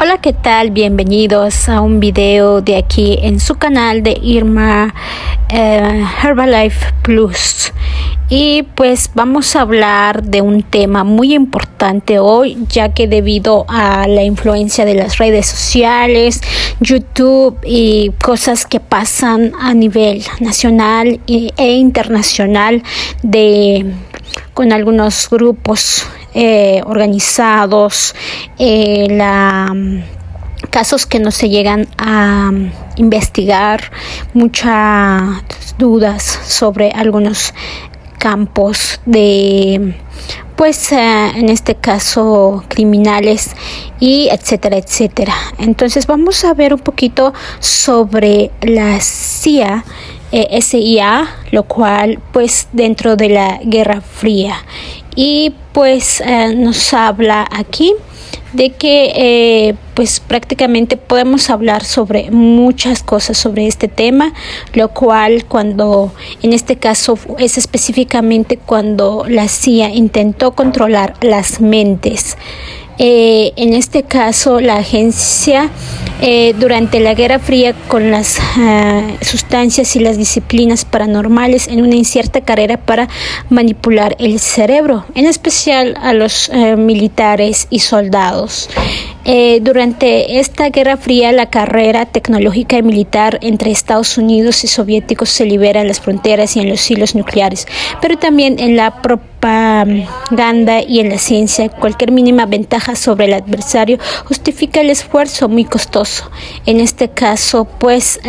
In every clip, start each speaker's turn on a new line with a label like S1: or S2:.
S1: Hola, ¿qué tal? Bienvenidos a un video de aquí en su canal de Irma Herbalife Plus. Y pues vamos a hablar de un tema muy importante hoy, ya que debido a la influencia de las redes sociales, YouTube y cosas que pasan a nivel nacional e internacional con algunos grupos organizados, casos que no se llegan a investigar, muchas dudas sobre algunos campos en este caso criminales y etcétera, etcétera. Entonces vamos a ver un poquito sobre la CIA, lo cual pues dentro de la Guerra Fría, y pues nos habla aquí de que pues prácticamente podemos hablar sobre muchas cosas sobre este tema, lo cual en este caso es específicamente cuando la CIA intentó controlar las mentes. En este caso la agencia durante la Guerra Fría, con las sustancias y las disciplinas paranormales, en una incierta carrera para manipular el cerebro, en especial a los militares y soldados. Durante esta Guerra Fría, la carrera tecnológica y militar entre Estados Unidos y soviéticos se libera en las fronteras y en los silos nucleares, pero también en la propaganda y en la ciencia. Cualquier mínima ventaja sobre el adversario justifica el esfuerzo muy costoso. En este caso, pues,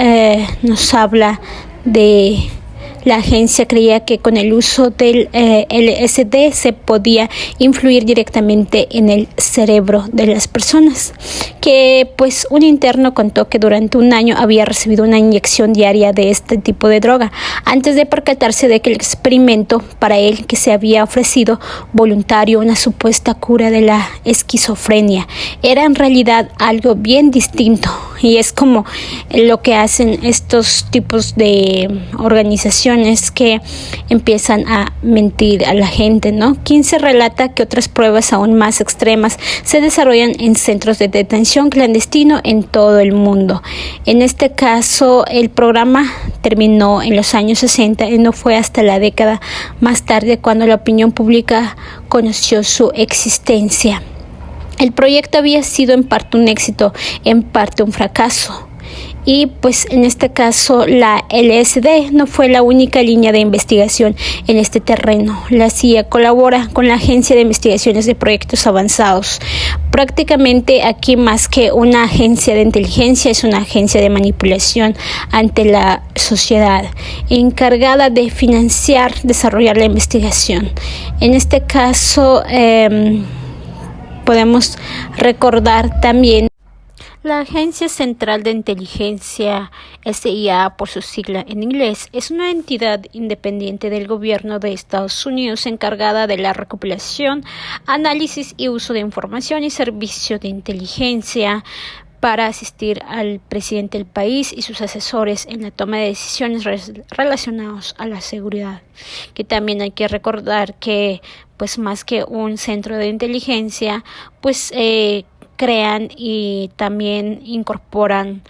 S1: nos habla de la agencia creía que con el uso del LSD se podía influir directamente en el cerebro de las personas, que pues un interno contó que durante un año había recibido una inyección diaria de este tipo de droga, antes de percatarse de que el experimento para él que se había ofrecido voluntario, una supuesta cura de la esquizofrenia, era en realidad algo bien distinto. Y es como lo que hacen estos tipos de organizaciones que empiezan a mentir a la gente, ¿no? Quien se relata que otras pruebas aún más extremas se desarrollan en centros de detención clandestino en todo el mundo. En este caso, el programa terminó en los años 60 y no fue hasta la década más tarde cuando la opinión pública conoció su existencia. El proyecto había sido en parte un éxito, en parte un fracaso. Y pues en este caso la LSD no fue la única línea de investigación en este terreno. La CIA colabora con la Agencia de Investigaciones de Proyectos Avanzados. Prácticamente aquí, más que una agencia de inteligencia, es una agencia de manipulación ante la sociedad, encargada de financiar, desarrollar la investigación. En este caso podemos recordar también la Agencia Central de Inteligencia, CIA por su sigla en inglés, es una entidad independiente del gobierno de Estados Unidos encargada de la recopilación, análisis y uso de información y servicio de inteligencia para asistir al presidente del país y sus asesores en la toma de decisiones relacionadas a la seguridad. Que también hay que recordar que pues más que un centro de inteligencia, pues crean y también incorporan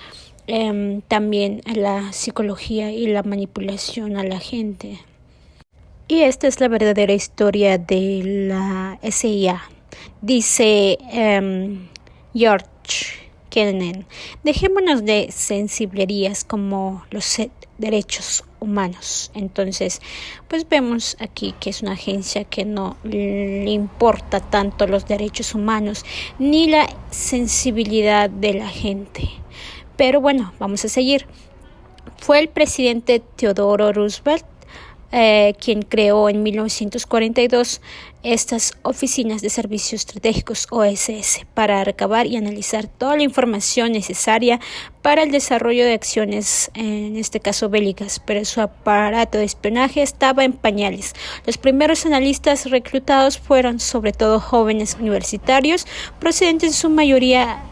S1: también la psicología y la manipulación a la gente. Y esta es la verdadera historia de la CIA. Dice George Kennan: dejémonos de sensiblerías como los derechos humanos. Entonces, pues vemos aquí que es una agencia que no le importa tanto los derechos humanos ni la sensibilidad de la gente. Pero bueno, vamos a seguir. Fue el presidente Theodore Roosevelt quien creó en 1942 estas oficinas de servicios estratégicos OSS para recabar y analizar toda la información necesaria para el desarrollo de acciones, en este caso bélicas, pero su aparato de espionaje estaba en pañales. Los primeros analistas reclutados fueron sobre todo jóvenes universitarios, procedentes en su mayoría,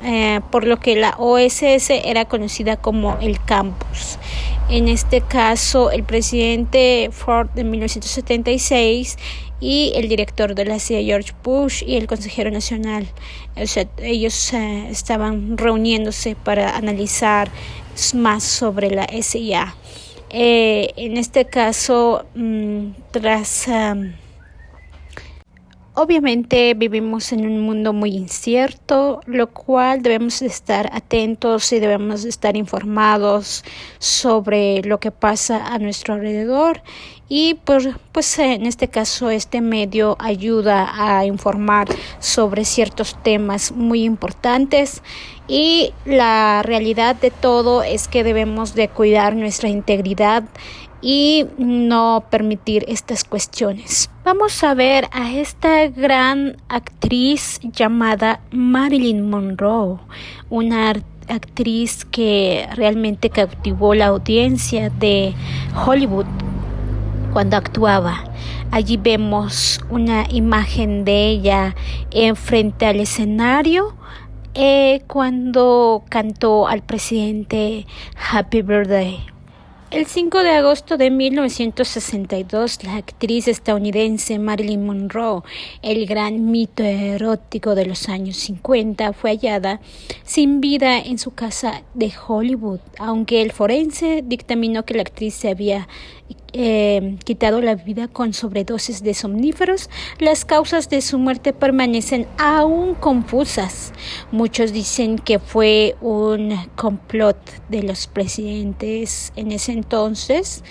S1: por lo que la OSS era conocida como el campus. En este caso, el presidente Ford en 1976 y el director de la CIA, George Bush, y el consejero nacional. O sea, ellos estaban reuniéndose para analizar más sobre la CIA. En este caso, obviamente vivimos en un mundo muy incierto, lo cual debemos de estar atentos y debemos de estar informados sobre lo que pasa a nuestro alrededor. Y pues en este caso este medio ayuda a informar sobre ciertos temas muy importantes, y la realidad de todo es que debemos de cuidar nuestra integridad y no permitir estas cuestiones. Vamos a ver a esta gran actriz llamada Marilyn Monroe, una actriz que realmente cautivó la audiencia de Hollywood cuando actuaba. Allí vemos una imagen de ella frente al escenario cuando cantó al presidente Happy Birthday. El 5 de agosto de 1962, la actriz estadounidense Marilyn Monroe, el gran mito erótico de los años 50, fue hallada sin vida en su casa de Hollywood, aunque el forense dictaminó que la actriz se había quitado la vida con sobredosis de somníferos. Las causas de su muerte permanecen aún confusas. Muchos dicen que fue un complot de los presidentes en ese entonces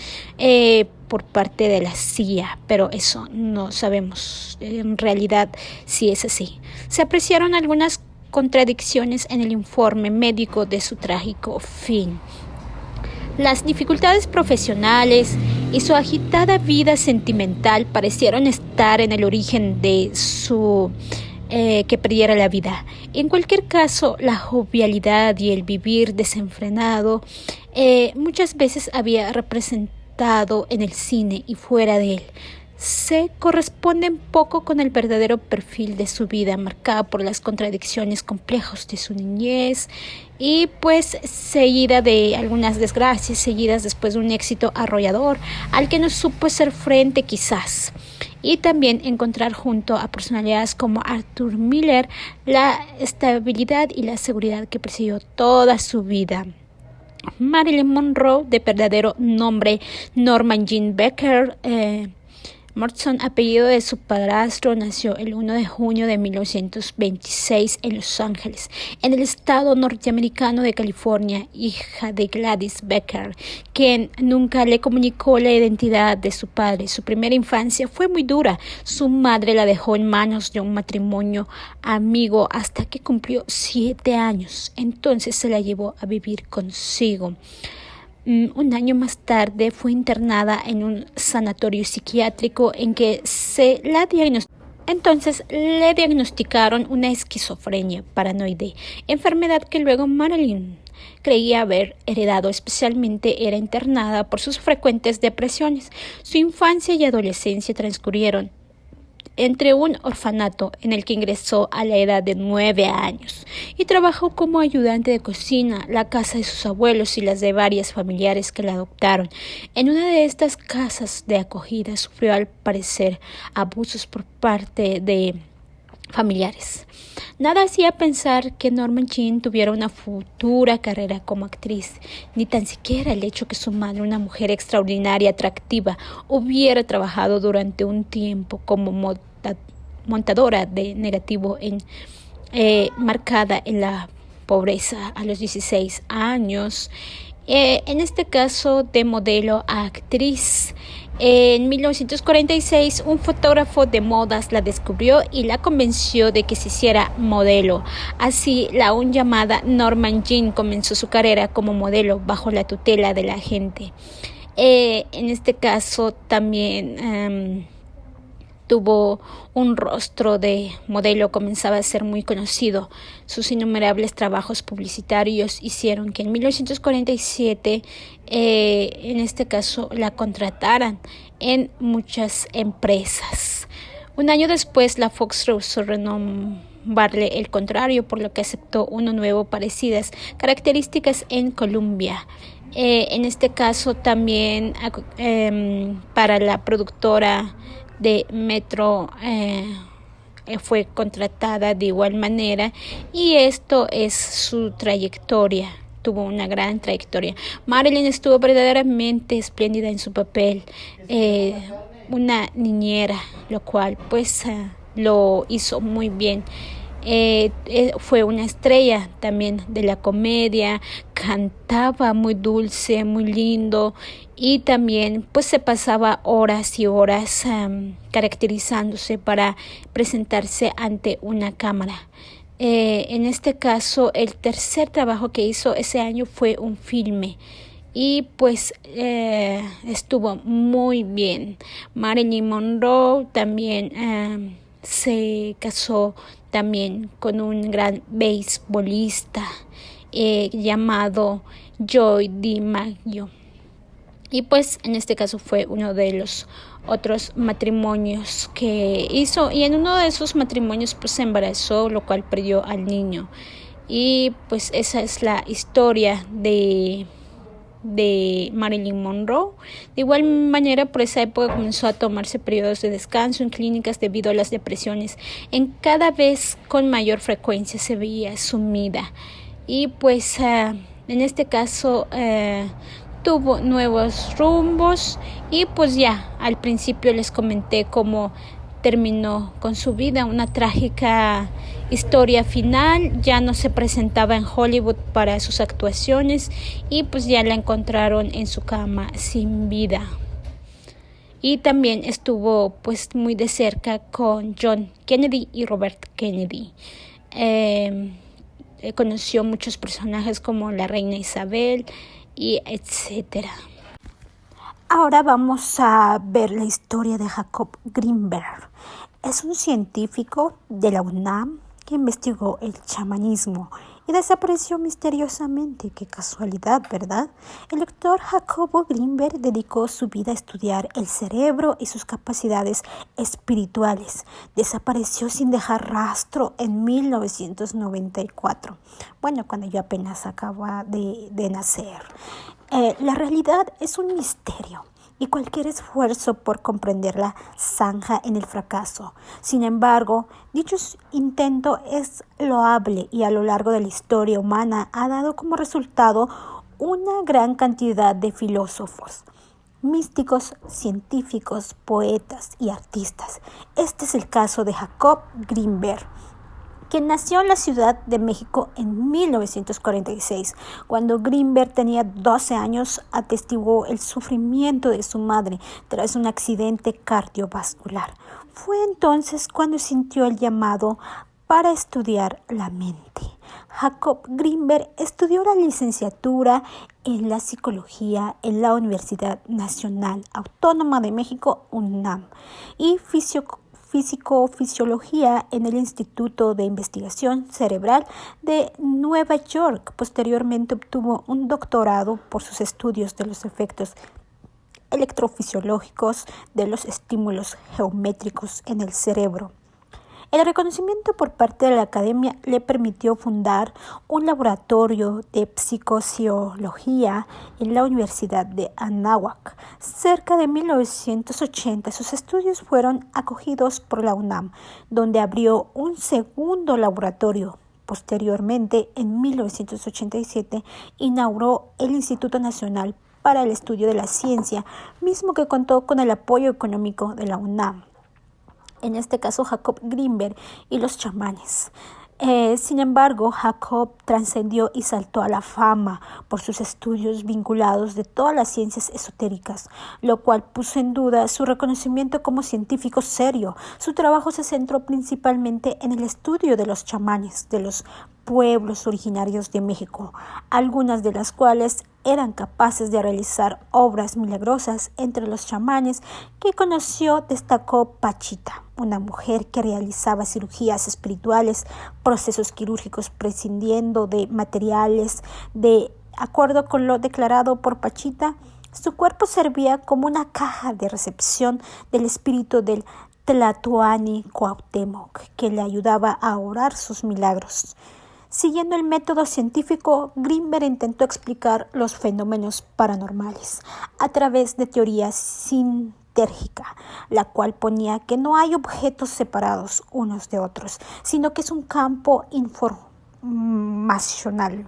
S1: por parte de la CIA, pero eso no sabemos en realidad si es así. Se apreciaron algunas contradicciones en el informe médico de su trágico fin. Las dificultades profesionales y su agitada vida sentimental parecieron estar en el origen de su que perdiera la vida. En cualquier caso, la jovialidad y el vivir desenfrenado muchas veces había representado en el cine y fuera de él. Se corresponden poco con el verdadero perfil de su vida, marcada por las contradicciones complejas de su niñez y pues seguida de algunas desgracias, seguidas después de un éxito arrollador al que no supo hacer frente quizás. Y también encontrar junto a personalidades como Arthur Miller la estabilidad y la seguridad que persiguió toda su vida. Marilyn Monroe, de verdadero nombre Norman Jean Becker Morrison, apellido de su padrastro, nació el 1 de junio de 1926 en Los Ángeles, en el estado norteamericano de California, hija de Gladys Becker, quien nunca le comunicó la identidad de su padre. Su primera infancia fue muy dura. Su madre la dejó en manos de un matrimonio amigo hasta que cumplió 7 años. Entonces se la llevó a vivir consigo. Un año más tarde fue internada en un sanatorio psiquiátrico en que entonces le diagnosticaron una esquizofrenia paranoide, enfermedad que luego Marilyn creía haber heredado. Especialmente era internada por sus frecuentes depresiones. Su infancia y adolescencia transcurrieron entre un orfanato en el que ingresó a la edad de 9 años y trabajó como ayudante de cocina, la casa de sus abuelos y las de varias familiares que la adoptaron. En una de estas casas de acogida sufrió al parecer abusos por parte de familiares. Nada hacía pensar que Norma Jean tuviera una futura carrera como actriz, ni tan siquiera el hecho que su madre, una mujer extraordinaria, atractiva, hubiera trabajado durante un tiempo como montadora de negativo marcada en la pobreza a los 16 años. En este caso de modelo a actriz. En 1946, un fotógrafo de modas la descubrió y la convenció de que se hiciera modelo. Así, la aún llamada Norma Jean comenzó su carrera como modelo bajo la tutela de la agente. En este caso también tuvo un rostro de modelo, comenzaba a ser muy conocido. Sus innumerables trabajos publicitarios hicieron que en 1947, en este caso, la contrataran en muchas empresas. Un año después, la Fox rehusó renombrarle el contrario, por lo que aceptó uno nuevo, parecidas características en Columbia. En este caso también para la productora de metro fue contratada de igual manera, y esto es su trayectoria. Tuvo una gran trayectoria. Marilyn estuvo verdaderamente espléndida en su papel, una niñera, lo cual pues lo hizo muy bien. Fue una estrella también de la comedia, cantaba muy dulce, muy lindo, y también pues se pasaba horas y horas caracterizándose para presentarse ante una cámara. En este caso, el tercer trabajo que hizo ese año fue un filme, y pues estuvo muy bien. Marilyn Monroe también se casó también con un gran beisbolista llamado Joe DiMaggio. Y pues en este caso fue uno de los otros matrimonios que hizo, y en uno de esos matrimonios pues se embarazó, lo cual perdió al niño. Y pues esa es la historia de Marilyn Monroe. De igual manera, por esa época comenzó a tomarse periodos de descanso en clínicas debido a las depresiones. En cada vez con mayor frecuencia se veía sumida, y pues en este caso tuvo nuevos rumbos, y pues ya al principio les comenté cómo terminó con su vida, una trágica historia final. Ya no se presentaba en Hollywood para sus actuaciones, y pues ya la encontraron en su cama sin vida. Y también estuvo pues muy de cerca con John Kennedy y Robert Kennedy. Conoció muchos personajes como la reina Isabel y etcétera. Ahora vamos a ver la historia de Jacob Greenberg. Es un científico de la UNAM que investigó el chamanismo y desapareció misteriosamente. Qué casualidad, ¿verdad? El doctor Jacobo Greenberg dedicó su vida a estudiar el cerebro y sus capacidades espirituales. Desapareció sin dejar rastro en 1994, cuando yo apenas acababa de nacer. La realidad es un misterio, y cualquier esfuerzo por comprenderla zanja en el fracaso. Sin embargo, dicho intento es loable, y a lo largo de la historia humana ha dado como resultado una gran cantidad de filósofos, místicos, científicos, poetas y artistas. Este es el caso de Jacob Greenberg, quien nació en la Ciudad de México en 1946. Cuando Greenberg tenía 12 años, atestiguó el sufrimiento de su madre tras un accidente cardiovascular. Fue entonces cuando sintió el llamado para estudiar la mente. Jacob Greenberg estudió la licenciatura en la psicología en la Universidad Nacional Autónoma de México, UNAM, y físico-fisiología en el Instituto de Investigación Cerebral de Nueva York. Posteriormente obtuvo un doctorado por sus estudios de los efectos electrofisiológicos de los estímulos geométricos en el cerebro. El reconocimiento por parte de la academia le permitió fundar un laboratorio de psicociología en la Universidad de Anáhuac. Cerca de 1980, sus estudios fueron acogidos por la UNAM, donde abrió un segundo laboratorio. Posteriormente, en 1987, inauguró el Instituto Nacional para el Estudio de la Ciencia, mismo que contó con el apoyo económico de la UNAM. En este caso, Jacob Greenberg y los chamanes. Sin embargo, Jacob trascendió y saltó a la fama por sus estudios vinculados de todas las ciencias esotéricas, lo cual puso en duda su reconocimiento como científico serio. Su trabajo se centró principalmente en el estudio de los chamanes, de los pueblos originarios de México, algunas de las cuales eran capaces de realizar obras milagrosas. Entre los chamanes que conoció destacó Pachita, una mujer que realizaba cirugías espirituales, procesos quirúrgicos prescindiendo de materiales. De acuerdo con lo declarado por Pachita, su cuerpo servía como una caja de recepción del espíritu del Tlatoani Cuauhtémoc, que le ayudaba a orar sus milagros. Siguiendo el método científico, Greenberg intentó explicar los fenómenos paranormales a través de teorías sintérgica, la cual ponía que no hay objetos separados unos de otros, sino que es un campo informacional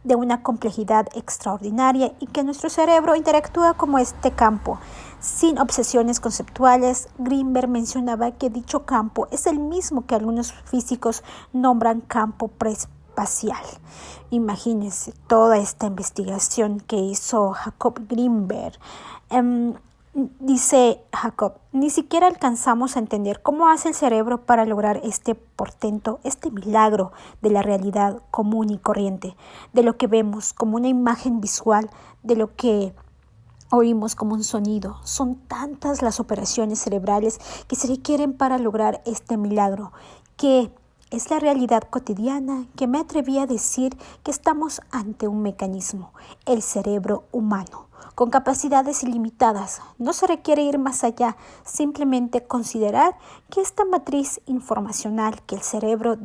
S1: de una complejidad extraordinaria y que nuestro cerebro interactúa como este campo. Sin obsesiones conceptuales, Greenberg mencionaba que dicho campo es el mismo que algunos físicos nombran campo preespacial. Imagínense toda esta investigación que hizo Jacob Greenberg. Dice Jacob, ni siquiera alcanzamos a entender cómo hace el cerebro para lograr este portento, este milagro de la realidad común y corriente, de lo que vemos como una imagen visual, de lo que oímos como un sonido. Son tantas las operaciones cerebrales que se requieren para lograr este milagro, que es la realidad cotidiana, que me atreví a decir que estamos ante un mecanismo, el cerebro humano, con capacidades ilimitadas. No se requiere ir más allá, simplemente considerar que esta matriz informacional que el cerebro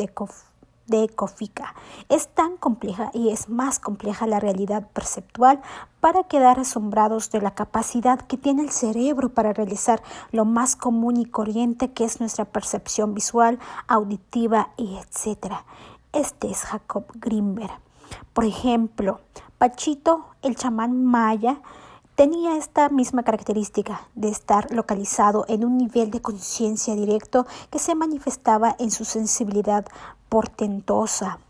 S1: decodifica es tan compleja y es más compleja la realidad perceptual para quedar asombrados de la capacidad que tiene el cerebro para realizar lo más común y corriente que es nuestra percepción visual, auditiva y etc. Este es Jacob Greenberg. Por ejemplo, Pachito, el chamán maya, tenía esta misma característica de estar localizado en un nivel de conciencia directo que se manifestaba en su sensibilidad portentosa,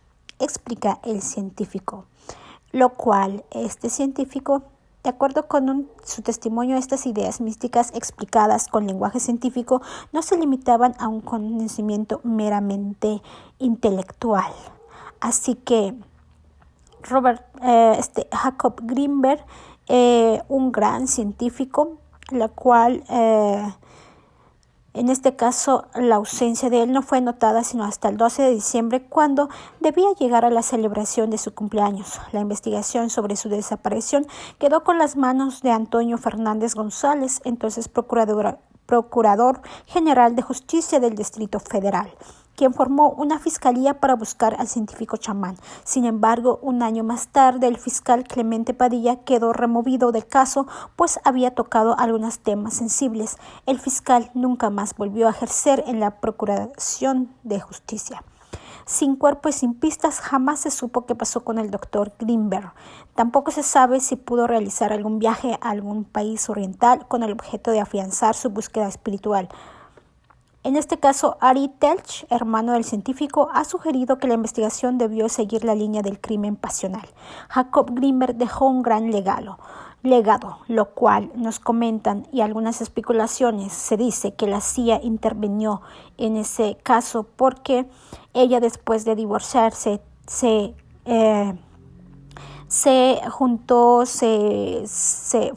S1: explica el científico. Lo cual este científico, de acuerdo con su testimonio, estas ideas místicas explicadas con lenguaje científico no se limitaban a un conocimiento meramente intelectual. Así que Jacob Greenberg, un gran científico, la cual en este caso la ausencia de él no fue notada sino hasta el 12 de diciembre, cuando debía llegar a la celebración de su cumpleaños. La investigación sobre su desaparición quedó con las manos de Antonio Fernández González, entonces Procurador General de Justicia del Distrito Federal, quien formó una fiscalía para buscar al científico chamán. Sin embargo, un año más tarde, el fiscal Clemente Padilla quedó removido del caso, pues había tocado algunos temas sensibles. El fiscal nunca más volvió a ejercer en la Procuración de Justicia. Sin cuerpo y sin pistas, jamás se supo qué pasó con el doctor Greenberg. Tampoco se sabe si pudo realizar algún viaje a algún país oriental con el objeto de afianzar su búsqueda espiritual. En este caso, Ari Telch, hermano del científico, ha sugerido que la investigación debió seguir la línea del crimen pasional. Jacob Greenberg dejó un gran legado, lo cual nos comentan, y algunas especulaciones. Se dice que la CIA intervino en ese caso porque ella, después de divorciarse, se juntó, se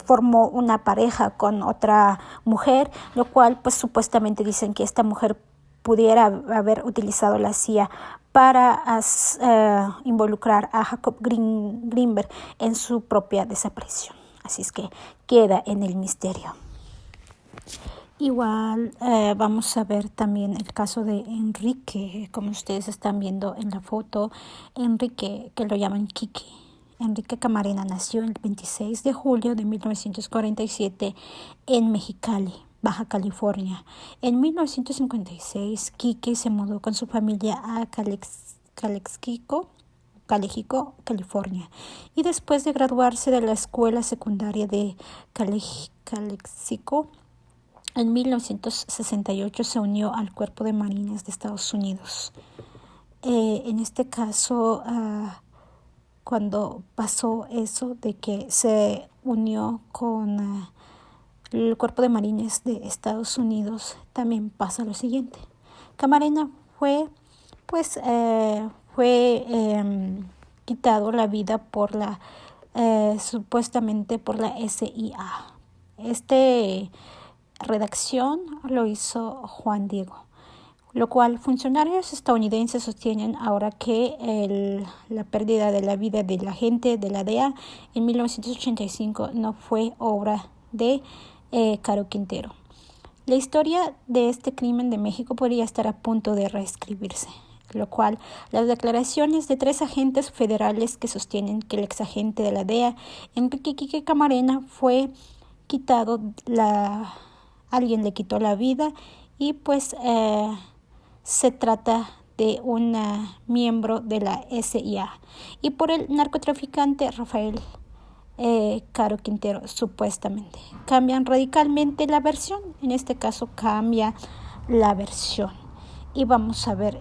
S1: formó una pareja con otra mujer, lo cual pues supuestamente dicen que esta mujer pudiera haber utilizado la CIA para involucrar a Jacob Greenberg en su propia desaparición. Así es que queda en el misterio. Igual vamos a ver también el caso de Enrique, como ustedes están viendo en la foto. Enrique, que lo llaman Kiki. Enrique Camarena nació el 26 de julio de 1947 en Mexicali, Baja California. En 1956, Kiki se mudó con su familia a Calexico, California, y después de graduarse de la escuela secundaria de Calexico, en 1968 se unió al Cuerpo de Marines de Estados Unidos. En este caso, cuando pasó eso de que se unió con el Cuerpo de Marines de Estados Unidos, también pasa lo siguiente. Camarena fue quitado la vida por supuestamente por la CIA. Redacción lo hizo Juan Diego, lo cual funcionarios estadounidenses sostienen ahora que la pérdida de la vida del agente de la DEA en 1985 no fue obra de Caro Quintero. La historia de este crimen de México podría estar a punto de reescribirse, lo cual las declaraciones de 3 agentes federales que sostienen que el exagente de la DEA, Enrique Quique Camarena, fue quitado alguien le quitó la vida y pues se trata de un miembro de la CIA y por el narcotraficante Rafael Caro Quintero, supuestamente. Cambian radicalmente la versión, en este caso cambia la versión. Y vamos a ver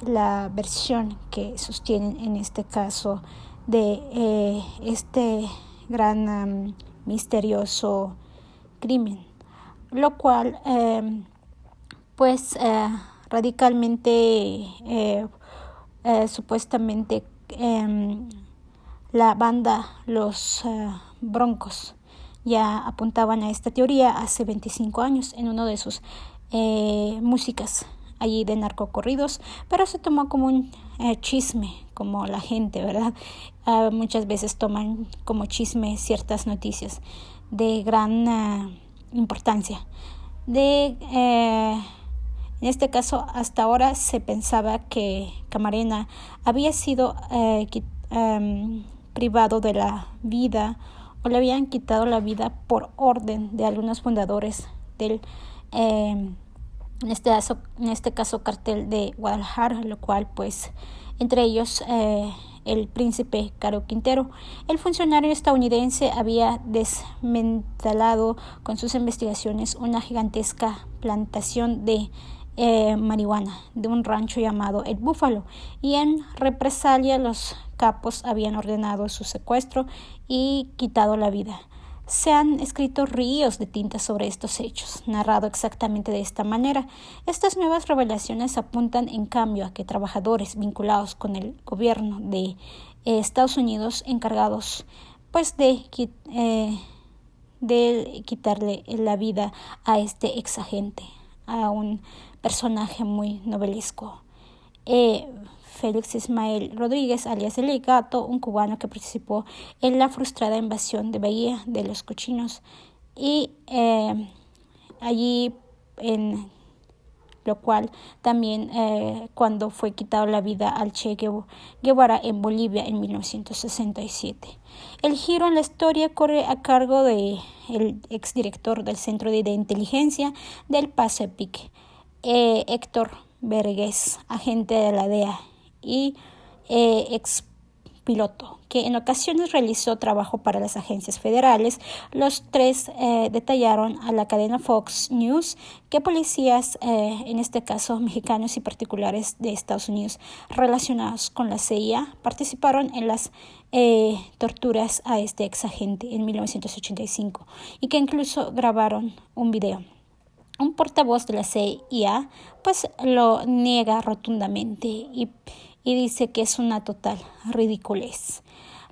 S1: la versión que sostienen en este caso de este gran misterioso crimen, lo cual pues radicalmente supuestamente la banda Los Broncos ya apuntaban a esta teoría hace 25 años en uno de sus músicas allí de narcocorridos, pero se tomó como un chisme, como la gente, ¿verdad? Muchas veces toman como chisme ciertas noticias de gran importancia. En este caso, hasta ahora se pensaba que Camarena había sido privado de la vida o le habían quitado la vida por orden de algunos fundadores del en este caso cartel de Guadalajara, lo cual pues entre ellos el príncipe Caro Quintero. El funcionario estadounidense había desmantelado con sus investigaciones una gigantesca plantación de marihuana de un rancho llamado El Búfalo, y en represalia los capos habían ordenado su secuestro y quitado la vida. Se han escrito ríos de tinta sobre estos hechos, narrado exactamente de esta manera. Estas nuevas revelaciones apuntan, en cambio, a que trabajadores vinculados con el gobierno de Estados Unidos, encargados pues de quitarle la vida a este exagente, a un personaje muy novelesco. Félix Ismael Rodríguez, alias El Gato, un cubano que participó en la frustrada invasión de Bahía de los Cochinos, y allí en lo cual también cuando fue quitado la vida al Che Guevara en Bolivia en 1967. El giro en la historia corre a cargo de el exdirector del Centro de Inteligencia del Pacific, Héctor Vergés, agente de la DEA y ex piloto, que en ocasiones realizó trabajo para las agencias federales. Los tres detallaron a la cadena Fox News que policías, en este caso mexicanos y particulares de Estados Unidos relacionados con la CIA, participaron en las torturas a este exagente en 1985 y que incluso grabaron un video. Un portavoz de la CIA pues lo niega rotundamente y dice que es una total ridiculez.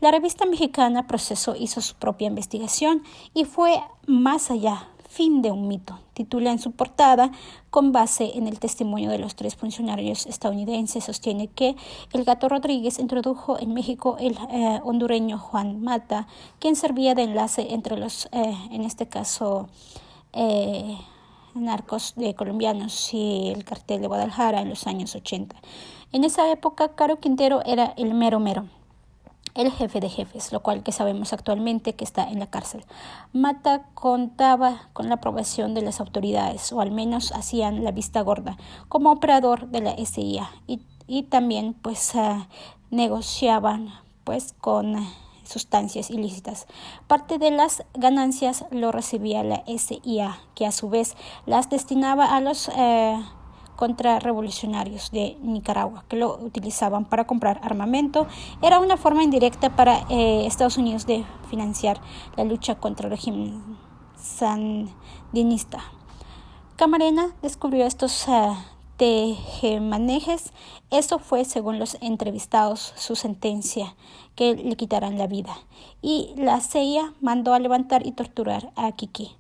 S1: La revista mexicana Proceso hizo su propia investigación y fue más allá, fin de un mito. Titula en su portada, con base en el testimonio de los tres funcionarios estadounidenses, sostiene que el Gato Rodríguez introdujo en México el hondureño Juan Mata, quien servía de enlace entre los, en este caso, narcos colombianos y el cartel de Guadalajara en los años 80. En esa época, Caro Quintero era el mero, el jefe de jefes, lo cual que sabemos actualmente que está en la cárcel. Mata contaba con la aprobación de las autoridades, o al menos hacían la vista gorda, como operador de la CIA, y también pues negociaban pues con sustancias ilícitas. Parte de las ganancias lo recibía la CIA, que a su vez las destinaba a los contrarrevolucionarios de Nicaragua, que lo utilizaban para comprar armamento. Era una forma indirecta para Estados Unidos de financiar la lucha contra el régimen sandinista. Camarena descubrió estos tejemanejes. Eso fue, según los entrevistados, su sentencia, que le quitaran la vida. Y la CIA mandó a levantar y torturar a Kiki.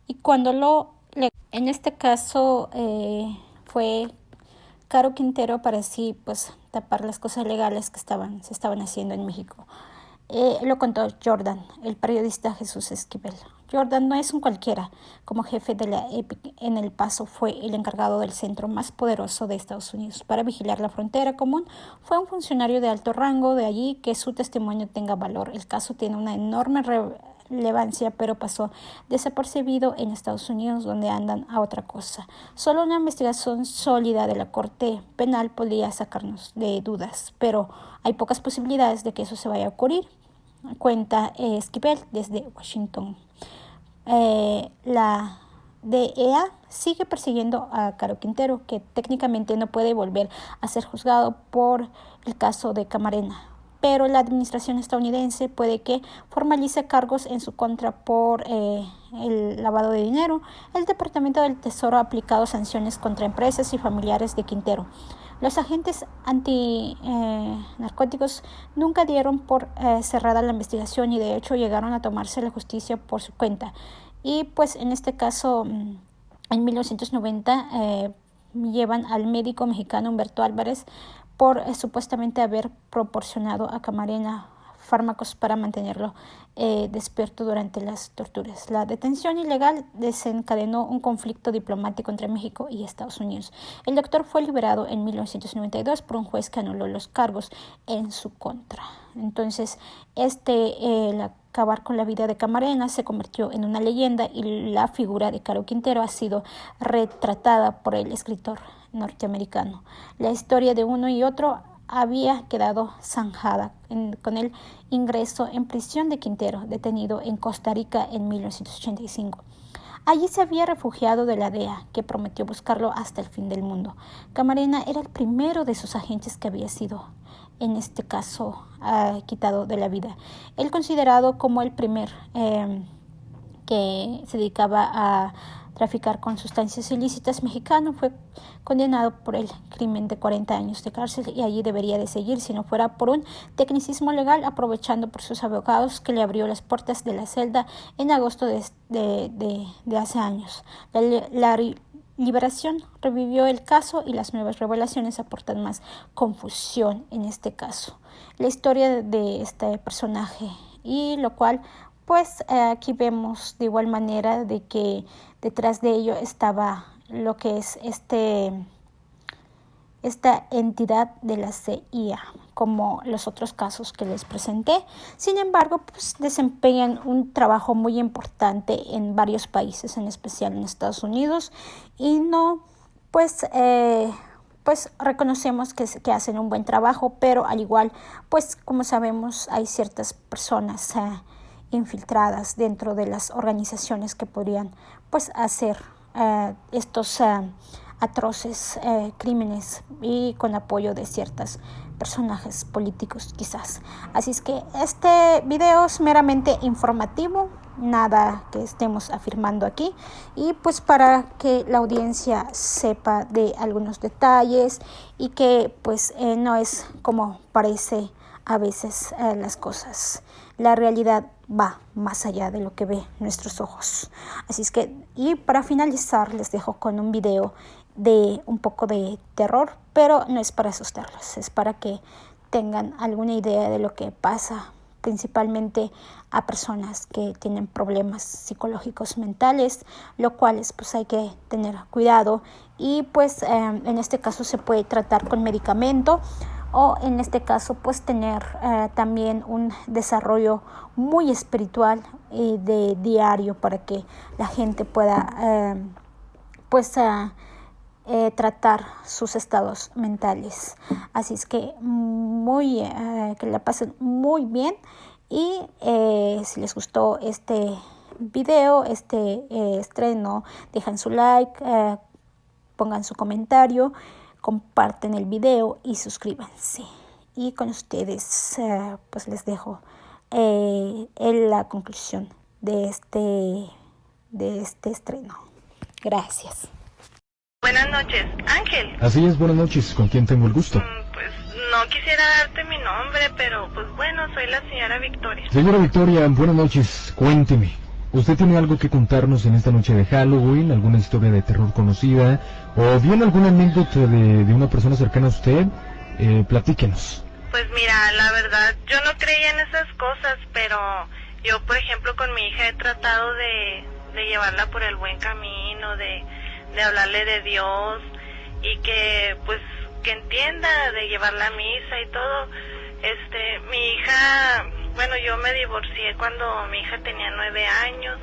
S1: Y cuando en este caso fue Caro Quintero para así pues tapar las cosas legales que se estaban haciendo en México. Lo contó Jordan, el periodista Jesús Esquivel. Jordan no es un cualquiera. Como jefe de la EPIC en El Paso, fue el encargado del centro más poderoso de Estados Unidos para vigilar la frontera común. Fue un funcionario de alto rango, de allí que su testimonio tenga valor. El caso tiene una enorme relevancia, pero pasó desapercibido en Estados Unidos, donde andan a otra cosa. Solo una investigación sólida de la Corte Penal podría sacarnos de dudas, pero hay pocas posibilidades de que eso se vaya a ocurrir, cuenta Esquivel desde Washington. La DEA sigue persiguiendo a Caro Quintero, que técnicamente no puede volver a ser juzgado por el caso de Camarena, pero la administración estadounidense puede que formalice cargos en su contra por el lavado de dinero. El Departamento del Tesoro ha aplicado sanciones contra empresas y familiares de Quintero. Los agentes antinarcóticos nunca dieron por cerrada la investigación y de hecho llegaron a tomarse la justicia por su cuenta. Y pues en este caso, en 1990, llevan al médico mexicano Humberto Álvarez por supuestamente haber proporcionado a Camarena fármacos para mantenerlo despierto durante las torturas. La detención ilegal desencadenó un conflicto diplomático entre México y Estados Unidos. El doctor fue liberado en 1992 por un juez que anuló los cargos en su contra. Entonces, el acabar con la vida de Camarena se convirtió en una leyenda y la figura de Caro Quintero ha sido retratada por el escritor norteamericano. La historia de uno y otro había quedado zanjada con el ingreso en prisión de Quintero, detenido en Costa Rica en 1985. Allí se había refugiado de la DEA, que prometió buscarlo hasta el fin del mundo. Camarena era el primero de sus agentes que había sido, en este caso, quitado de la vida. Él, considerado como el primer que se dedicaba a traficar con sustancias ilícitas mexicano, fue condenado por el crimen de 40 años de cárcel y allí debería de seguir si no fuera por un tecnicismo legal, aprovechando por sus abogados que le abrió las puertas de la celda en agosto de hace años. La liberación revivió el caso y las nuevas revelaciones aportan más confusión en este caso. La historia de este personaje, y lo cual pues aquí vemos de igual manera de que detrás de ello estaba lo que es esta entidad de la CIA, como los otros casos que les presenté. Sin embargo, pues desempeñan un trabajo muy importante en varios países, en especial en Estados Unidos, y no, pues reconocemos que hacen un buen trabajo, pero al igual, pues como sabemos, hay ciertas personas infiltradas dentro de las organizaciones que podrían pues hacer estos atroces crímenes y con apoyo de ciertos personajes políticos quizás. Así es que este video es meramente informativo, nada que estemos afirmando aquí, y pues para que la audiencia sepa de algunos detalles y que pues no es como parece a veces las cosas. La realidad va más allá de lo que ve nuestros ojos. Así es que, y para finalizar, les dejo con un video de un poco de terror, pero no es para asustarlos, es para que tengan alguna idea de lo que pasa, principalmente a personas que tienen problemas psicológicos mentales, lo cual pues hay que tener cuidado, y pues en este caso se puede tratar con medicamento, o en este caso pues tener también un desarrollo muy espiritual y de diario para que la gente pueda tratar sus estados mentales. Así es que que la pasen muy bien, y si les gustó este video, estreno, dejan su like, pongan su comentario, comparten el video y suscríbanse. Y con ustedes pues les dejo en la conclusión de este estreno. Gracias.
S2: Buenas noches, Ángel.
S3: Así es, buenas noches. ¿Con quién tengo el gusto?
S2: Pues no quisiera darte mi nombre, pero pues bueno, soy la señora Victoria.
S3: Señora Victoria, buenas noches. Cuénteme. ¿Usted tiene algo que contarnos en esta noche de Halloween? ¿Alguna historia de terror conocida? ¿O bien alguna anécdota de una persona cercana a usted? Platíquenos.
S2: Pues mira, la verdad, yo no creía en esas cosas, pero yo, por ejemplo, con mi hija he tratado de llevarla por el buen camino, de hablarle de Dios, y que pues que entienda, de llevarla a misa y todo. Mi hija, bueno, yo me divorcié cuando mi hija tenía 9 años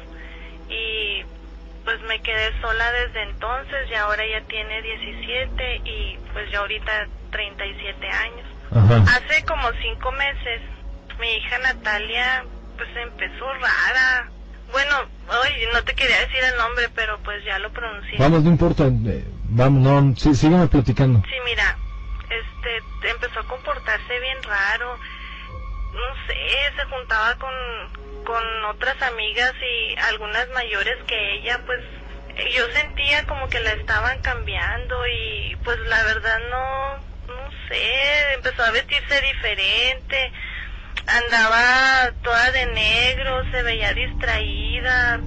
S2: y pues me quedé sola desde entonces y ahora ya tiene 17 y pues yo ahorita 37 años.
S3: Ajá.
S2: Hace como 5 meses mi hija Natalia pues empezó rara. Bueno, hoy no te quería decir el nombre, pero pues ya lo pronuncié.
S3: Vamos, no importa, vamos, no, sí, sígueme platicando.
S2: Sí, mira, empezó a comportarse bien raro. No sé, se juntaba con otras amigas y algunas mayores que ella, pues yo sentía como que la estaban cambiando y pues la verdad no sé, empezó a vestirse diferente, andaba toda de negro, se veía distraída,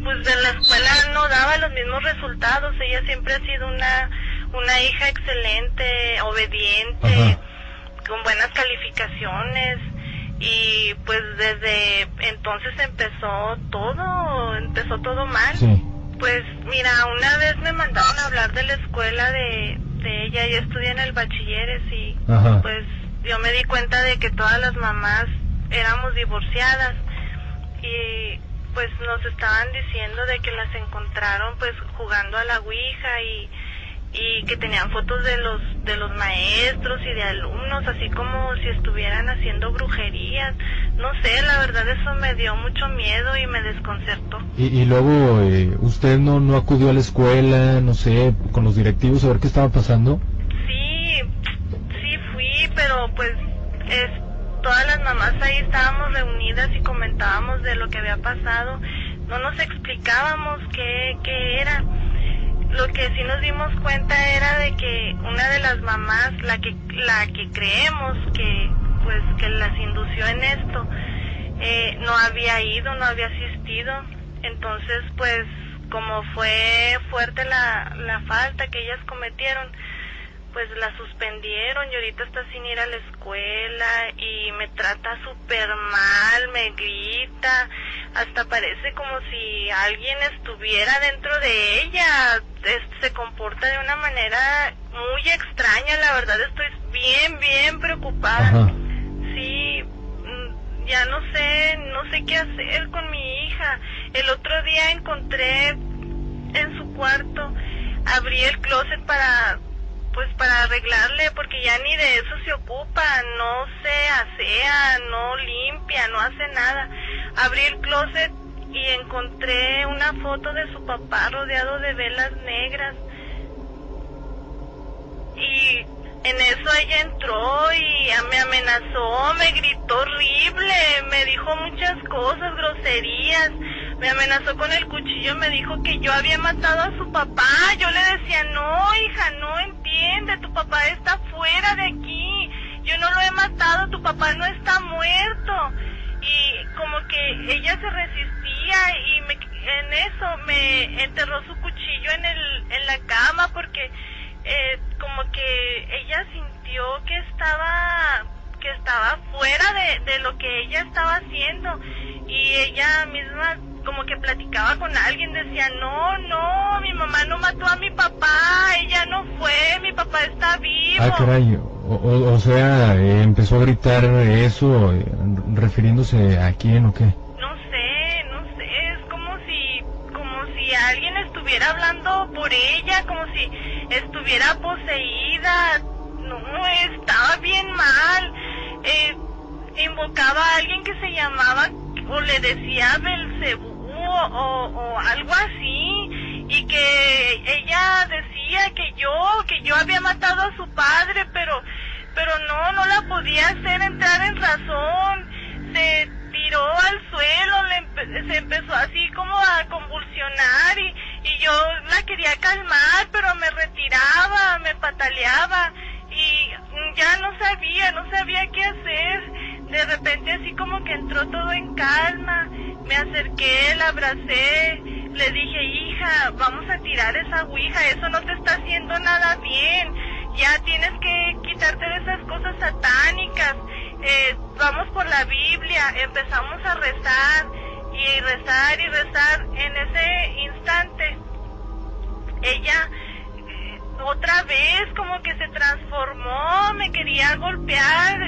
S2: pues en la escuela no daba los mismos resultados. Ella siempre ha sido una hija excelente, obediente.
S3: Ajá.
S2: Con buenas calificaciones y pues desde entonces empezó todo mal.
S3: Sí.
S2: Pues mira, una vez me mandaron a hablar de la escuela de ella, ella estudia en el bachilleres y
S3: Ajá.
S2: pues yo me di cuenta de que todas las mamás éramos divorciadas y pues nos estaban diciendo de que las encontraron pues jugando a la ouija y que tenían fotos de los maestros y de alumnos, así como si estuvieran haciendo brujerías. No sé, la verdad eso me dio mucho miedo y me desconcertó.
S3: Y luego, ¿usted no acudió a la escuela, no sé, con los directivos a ver qué estaba pasando?
S2: Sí fui, pero pues todas las mamás ahí estábamos reunidas y comentábamos de lo que había pasado. No nos explicábamos qué era. Lo que sí nos dimos cuenta era de que una de las mamás, la que creemos que las indució en esto, no había ido, no había asistido. Entonces, pues, como fue fuerte la falta que ellas cometieron, pues la suspendieron y ahorita está sin ir a la escuela y me trata súper mal, me grita, hasta parece como si alguien estuviera dentro de ella, se comporta de una manera muy extraña, la verdad estoy bien preocupada.
S3: Ajá.
S2: Sí, ya no sé qué hacer con mi hija. El otro día encontré en su cuarto, abrí el closet para arreglarle, porque ya ni de eso se ocupa, no se asea, no limpia, no hace nada. Abrí el closet y encontré una foto de su papá rodeado de velas negras. Y en eso ella entró y me amenazó, me gritó horrible, me dijo muchas cosas, groserías. Me amenazó con el cuchillo, me dijo que yo había matado a su papá. Yo le decía, no, hija, no entiende, tu papá está fuera de aquí. Yo no lo he matado, tu papá no está muerto. Y como que ella se resistía y en eso me enterró su cuchillo en la cama porque como que ella sintió que estaba fuera de lo que ella estaba haciendo y ella misma como que platicaba con alguien, decía, no, mi mamá no mató a mi papá, ella no fue, mi papá está vivo.
S3: Ah, caray, o sea, empezó a gritar eso, refiriéndose a quién o qué.
S2: No sé, es como si alguien estuviera hablando por ella, como si estuviera poseída. No, estaba bien mal. Invocaba a alguien que se llamaba o le decía Belcebú o algo así, y que ella decía que yo había matado a su padre, pero no la podía hacer entrar en razón. Se tiró al suelo, se empezó así como a convulsionar y yo la quería calmar, pero me retiraba, me pataleaba y ya no sabía qué hacer. De repente así como que entró todo en calma, me acerqué, la abracé, le dije, hija, vamos a tirar esa ouija, eso no te está haciendo nada bien, ya tienes que quitarte de esas cosas satánicas, vamos por la Biblia. Empezamos a rezar y rezar. En ese instante ella otra vez como que se transformó, me quería golpear,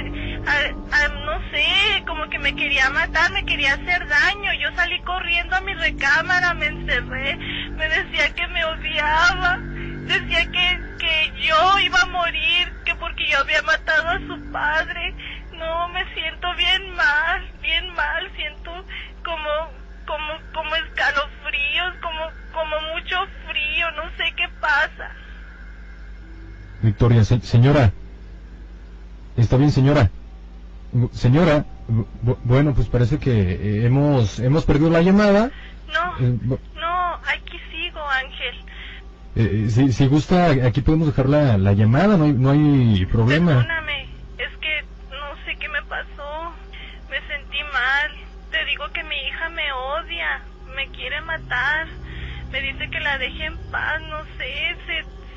S2: no sé, como que me quería matar, me quería hacer daño. Yo salí corriendo a mi recámara, me encerré, me decía que me odiaba, decía que yo iba a morir, que porque yo había matado a su padre. No, me siento bien mal, siento como escalofríos, como mucho frío, no sé qué pasa.
S3: Victoria, señora. ¿Está bien, señora? Señora, bueno, pues parece que hemos perdido la llamada.
S2: No, aquí sigo, Ángel.
S3: Si gusta, aquí podemos dejar la llamada, no hay problema.
S2: Perdóname, es que no sé qué me pasó, me sentí mal. Te digo que mi hija me odia, me quiere matar, me dice que la deje en paz, no sé,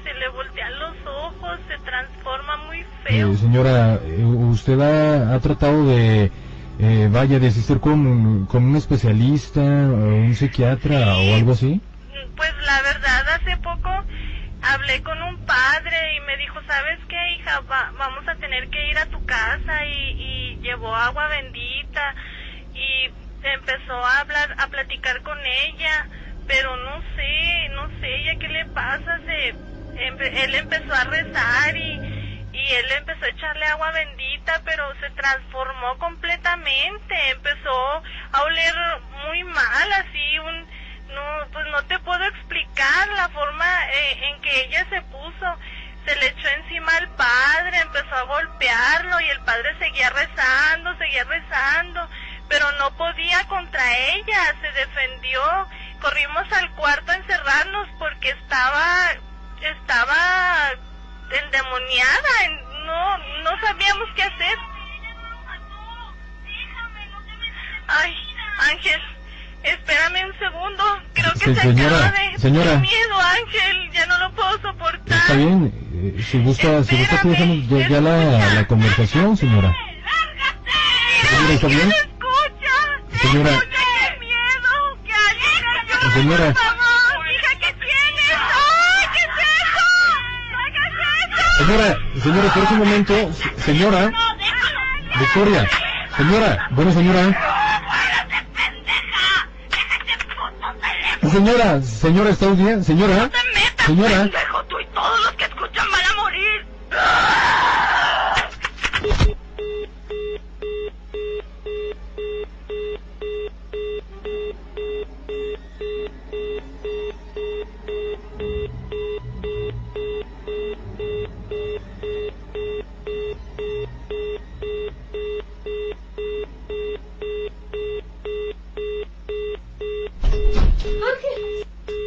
S2: se le voltean los ojos, se transforma muy feo.
S3: Señora, ¿usted ha tratado de asistir con un especialista, un psiquiatra o algo así?
S2: Pues la verdad, hace poco hablé con un padre y me dijo, ¿sabes qué, hija? Vamos a tener que ir a tu casa, y llevó agua bendita y empezó a platicar con ella, pero no sé, ella qué le pasa, él empezó a rezar y él empezó a echarle agua bendita, pero se transformó completamente, empezó a oler muy mal, así pues no te puedo explicar la forma en que ella se puso. Se le echó encima al padre, empezó a golpearlo y el padre seguía rezando, pero no podía contra ella, se defendió. Corrimos al cuarto a encerrarnos porque estaba endemoniada, no sabíamos qué hacer. Ay, Ángel, espérame un segundo, creo que se acaba de...
S3: Señora.
S2: Qué miedo, Ángel, ya no lo puedo soportar.
S3: Está bien, si gusta que dejemos ya la conversación, señora. Señora, ¿está bien? Señora.
S2: ¡Qué miedo! ¡Que alguien me ayude,
S3: Señora.
S2: por favor! ¡Hija, qué tienes! ¡Ay, qué es eso!
S3: Señora, espera un momento. Señora. Victoria. Señora, señora, ¿está bien? Señora.
S2: ¡No te metas, pendejo! Tú y todos los que escuchan van a morir.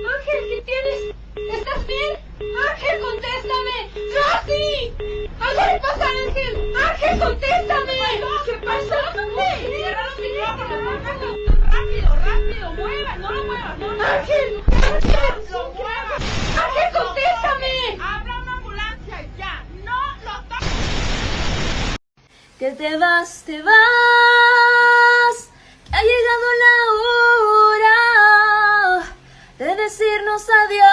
S4: Ángel, ¿qué tienes? ¿Estás bien? Ángel, contéstame. ¡Rosy! ¿Algo le pasa a Ángel? Ángel, contéstame. ¿Qué pasa? Cierra los micrófonos, rápido, mueva, no lo muevas, Ángel, lo muevas. Ángel, contéstame. Habla una ambulancia ya, no lo toques.
S5: Que te vas, que ha llegado la hora de decirnos adiós.